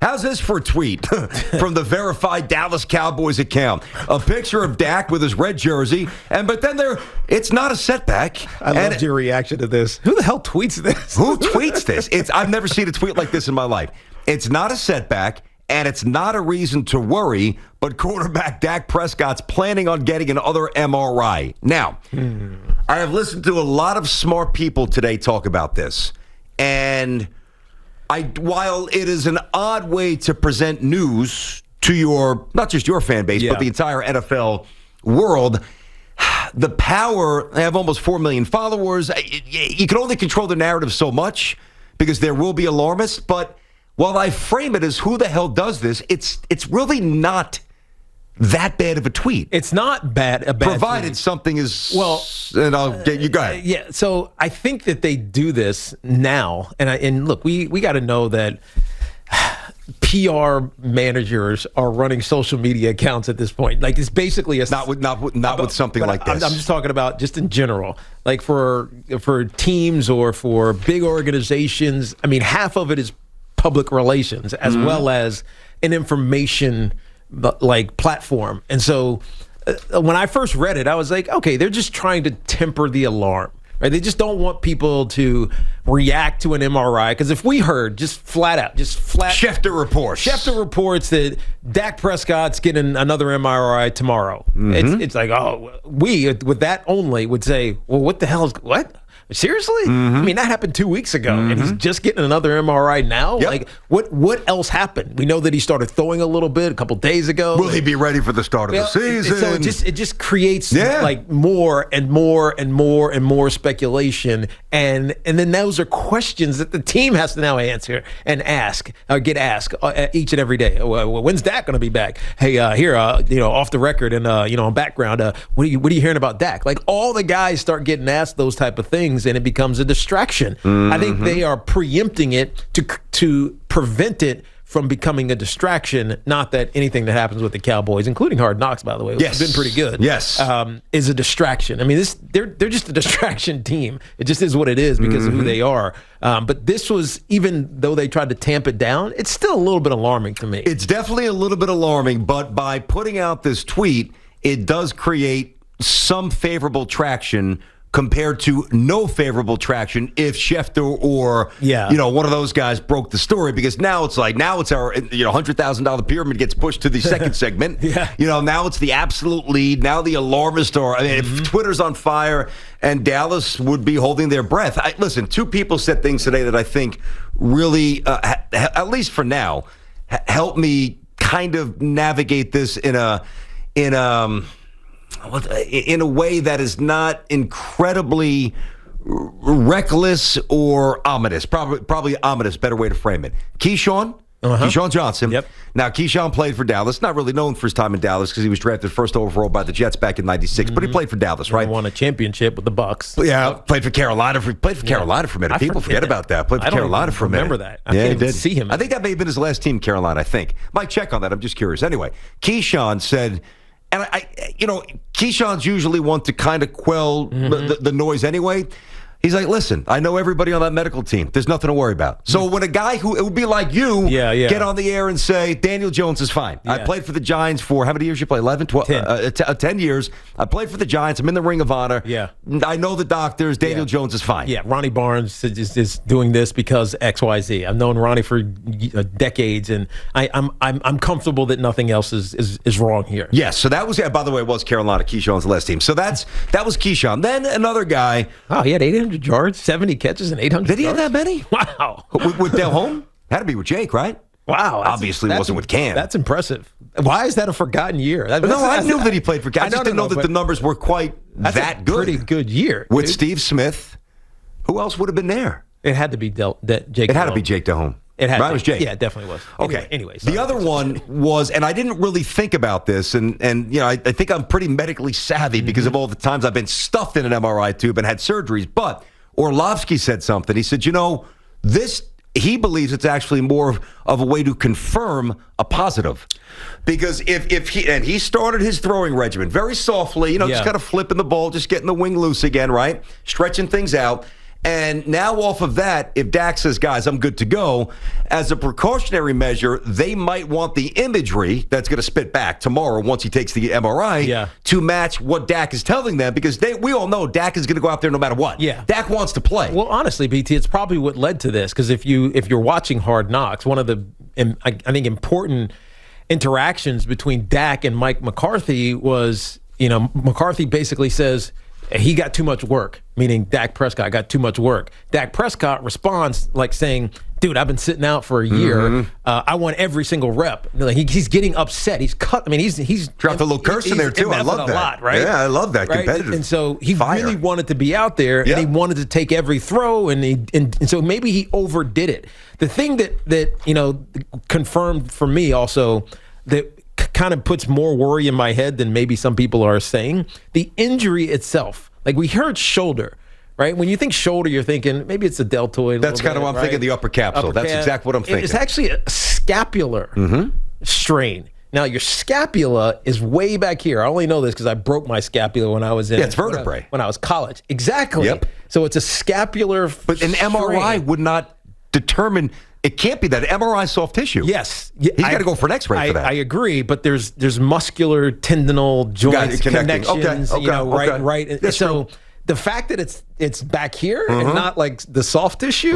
How's this for a tweet from the verified Dallas Cowboys account? A picture of Dak with his red jersey, but then it's not a setback. I loved your reaction to this. Who the hell tweets this? Who tweets this? I've never seen a tweet like this in my life. It's not a setback, and it's not a reason to worry, but quarterback Dak Prescott's planning on getting another MRI. Now, I have listened to a lot of smart people today talk about this, and while it is an odd way to present news to not just your fan base, but the entire NFL world, the power, they have almost 4 million followers. You can only control the narrative so much because there will be alarmists. But while I frame it as who the hell does this, it's really not that bad of a tweet. It's not bad. Provided tweet. Something is and I'll get you. Go ahead. Yeah. So I think that they do this now, and look, we got to know that PR managers are running social media accounts at this point. Like it's basically not with something like this. I'm just talking about just in general, like for teams or for big organizations. I mean, half of it is public relations as well as an information platform. And so when I first read it, I was like, okay, they're just trying to temper the alarm, right? They just don't want people to react to an MRI. Because if we heard just flat Schefter reports that Dak Prescott's getting another MRI tomorrow. It's like, we with that only would say, well, what the hell is what? Seriously? I mean, that happened 2 weeks ago, and he's just getting another MRI now? Yep. Like, what else happened? We know that he started throwing a little bit a couple days ago. Will he be ready for the start of the season? So it just creates like more and more and more and more speculation, and then those are questions that the team has to now answer and ask or get asked each and every day. Well, when's Dak going to be back? Hey, here, off the record and on background, what are you hearing about Dak? Like all the guys start getting asked those type of things. And it becomes a distraction. I think they are preempting it to prevent it from becoming a distraction. Not that anything that happens with the Cowboys, including Hard Knocks, by the way, which has been pretty good, is a distraction. I mean, they're just a distraction team. It just is what it is because of who they are. But this was, even though they tried to tamp it down, it's still a little bit alarming to me. It's definitely a little bit alarming, but by putting out this tweet, it does create some favorable traction compared to no favorable traction if Schefter or one of those guys broke the story, because now it's our $100,000 pyramid gets pushed to the second segment. Now it's the absolute lead. Now the alarmist are. I mean, if Twitter's on fire, and Dallas would be holding their breath. Listen, two people said things today that I think really, at least for now, help me kind of navigate this in a way that is not incredibly reckless or ominous. Probably ominous, better way to frame it. Keyshawn Johnson. Yep. Now, Keyshawn played for Dallas. Not really known for his time in Dallas because he was drafted first overall by the Jets back in '96. But he played for Dallas, right? Won a championship with the Bucks. Yeah, played for Carolina. Carolina for a minute. People forget about that. Played for Carolina for a minute. Remember that? I can't even see him. I think that may have been his last team, Carolina. I think. Might check on that. I'm just curious. Anyway, Keyshawn said. And Keyshawn's usually one to kind of quell the noise anyway. He's like, listen, I know everybody on that medical team. There's nothing to worry about. So when a guy who, it would be like you, get on the air and say, Daniel Jones is fine. I played for the Giants for, how many years you play? 11, 12, 10 years. I played for the Giants. I'm in the Ring of Honor. Yeah. I know the doctors. Daniel Jones is fine. Yeah, Ronnie Barnes is doing this because X, Y, Z. I've known Ronnie for decades, and I'm comfortable that nothing else is wrong here. Yes, so that was, by the way, it was Carolina, Keyshawn's last team. So that was Keyshawn. Then another guy. Oh, he had 800 yards, 70 catches, and 800 Did he yards? have that many? Wow. With Del Home? Had to be with Jake, right? Wow. Obviously wasn't with Cam. That's impressive. Why is that a forgotten year? I knew that he played for Cam. I just didn't know that the numbers were quite that good. Pretty good year. With Steve Smith. Who else would have been there? It had to be Jake. It had to be Jake Del Home. It had right, it was Jake. Yeah, it definitely was. Okay. Anyway, the other one was, and I didn't really think about this, and I think I'm pretty medically savvy because of all the times I've been stuffed in an MRI tube and had surgeries. But Orlovsky said something. He said, he believes it's actually more of a way to confirm a positive. Because if he started his throwing regimen very softly, just kind of flipping the ball, just getting the wing loose again, right? Stretching things out. And now off of that, if Dak says, guys, I'm good to go, as a precautionary measure, they might want the imagery that's going to spit back tomorrow once he takes the MRI to match what Dak is telling them, because we all know Dak is going to go out there no matter what. Yeah. Dak wants to play. Well, honestly, BT, it's probably what led to this, because if you're watching Hard Knocks, one of the, I think, important interactions between Dak and Mike McCarthy was, McCarthy basically says, he got too much work, meaning Dak Prescott got too much work. Dak Prescott responds like saying, dude, I've been sitting out for a year. I want every single rep. Like he's getting upset. He's cut. I mean, he's dropped a little curse in there, too. I love that. A lot, right? Yeah, I love that. Right? Competitive. And so he really wanted to be out there, and he wanted to take every throw, and so maybe he overdid it. The thing that confirmed for me also that kind of puts more worry in my head than maybe some people are saying, the injury itself. Like, we heard shoulder, right? When you think shoulder, you're thinking maybe it's a deltoid. That's kind of what I'm thinking, the upper capsule. That's exactly what I'm thinking. It's actually a scapular strain. Now, your scapula is way back here. I only know this because I broke my scapula when I was in. Yeah, it's vertebrae. When I was college. Exactly. Yep. So it's a scapular But an MRI would not determine. It can't be that. MRI soft tissue. Yes. He's got to go for an X-ray for that. I agree, but there's muscular tendinal joints connections. Okay. Right. That's so true. The fact that it's back here and not like the soft tissue,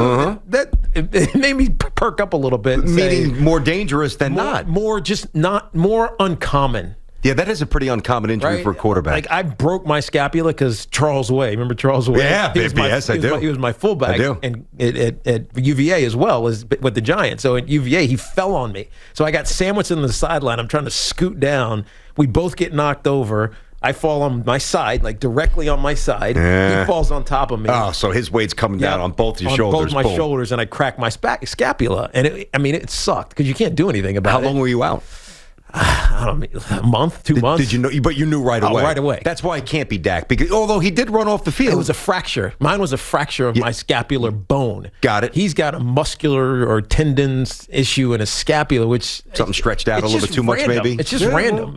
that it made me perk up a little bit. Meaning more dangerous than not. More uncommon. Yeah, that is a pretty uncommon injury for a quarterback. Like, I broke my scapula because Charles Way. Remember Charles Way? Yeah, yes, I do. He was my fullback. I do. And at UVA as well as with the Giants. So at UVA, he fell on me. So I got sandwiched in the sideline. I'm trying to scoot down. We both get knocked over. I fall on my side, like directly on my side. He falls on top of me. Oh, so his weight's coming down on both your shoulders. On both my shoulders, and I crack my scapula. And it sucked because you can't do anything about it. How long were you out? I don't know, a month, 2 months. Did you know? But you knew right away. Right away. That's why it can't be Dak. Because although he did run off the field, it was a fracture. Mine was a fracture of my scapular bone. Got it. He's got a muscular or tendons issue in his scapula, which something stretched out a little bit too much, maybe. It's just random.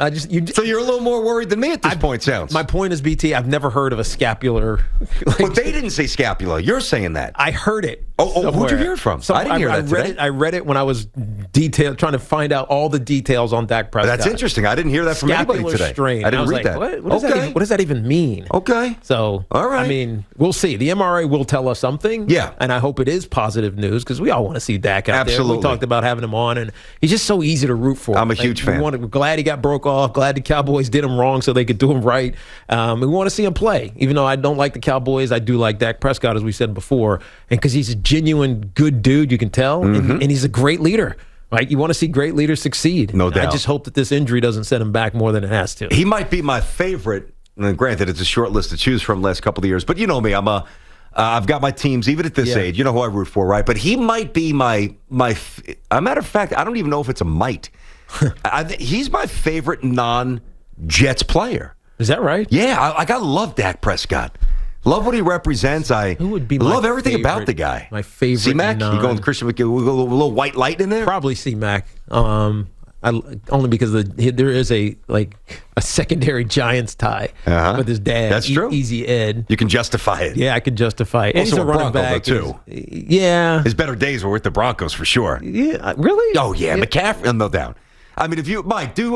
So you're a little more worried than me at this point. Sounds. My point is, BT, I've never heard of a scapular. But they didn't say scapula. You're saying that. I heard it. Who'd you hear it from? I didn't hear that today. I read it when I was trying to find out all the details on Dak Prescott. That's interesting. I didn't hear that from anybody today. Strain. I didn't read that. What does that even mean? Okay. So, all right. I mean, we'll see. The MRI will tell us something. Yeah. And I hope it is positive news because we all want to see Dak out there. We talked about having him on, and he's just so easy to root for. I'm a huge fan. We're glad he got broke off. Glad the Cowboys did him wrong so they could do him right. We want to see him play. Even though I don't like the Cowboys, I do like Dak Prescott, as we said before. And because he's a genuine good dude, you can tell. And he's a great leader. Right, you want to see great leaders succeed. No doubt. I just hope that this injury doesn't set him back more than it has to. He might be my favorite. And granted, it's a short list to choose from the last couple of years. But you know me, I've got my teams even at this age. You know who I root for, right? But he might be my. A matter of fact, I don't even know if it's a might. He's my favorite non-Jets player. Is that right? Yeah, I love Dak Prescott. Love what he represents. Who would be love everything about the guy. My favorite. C-Mac? You going Christian with a little white light in there? Probably C-Mac. Only because there is a secondary Giants tie with his dad. That's true. Easy Ed. You can justify it. Yeah, I can justify it. And Also he's a running Bronco, back though, too. Yeah. His better days were with the Broncos for sure. Yeah, really? Oh yeah, McCaffrey. No doubt. I mean, if you, Mike, do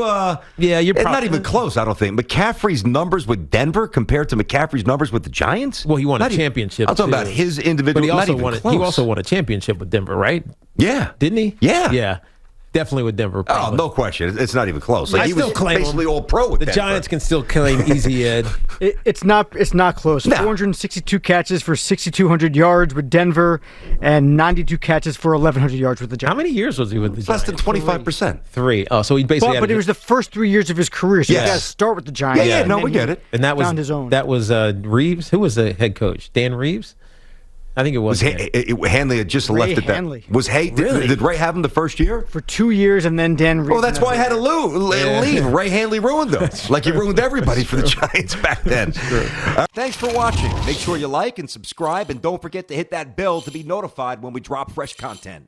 you're probably not even close. I don't think McCaffrey's numbers with Denver compared to McCaffrey's numbers with the Giants. Well, he won a championship. I'm talking about his individual. But he also won. He also won a championship with Denver, right? Yeah, didn't he? Yeah, yeah. Definitely with Denver. Probably. Oh, no question. It's not even close. Like, he was basically all pro with the Denver. Giants can still claim Easy Ed. It's not close. 462 catches for 6,200 yards with Denver, and 92 catches for 1,100 yards with the Giants. How many years was he with the Giants? Less than 25%. 3. Oh, so he basically. But it was the first 3 years of his career. So he got to start with the Giants. Yeah. No, we get it. And that was found his own. That was Reeves. Who was the head coach? Dan Reeves. I think it was. Hanley had just left it. Hanley. Was did Ray have him the first year? For 2 years, and then Dan Reeves. Oh, that's why I had to leave. Ray Hanley ruined them. Like he ruined everybody for the Giants back then. Thanks for watching. Make sure you like and subscribe, and don't forget to hit that bell to be notified when we drop fresh content.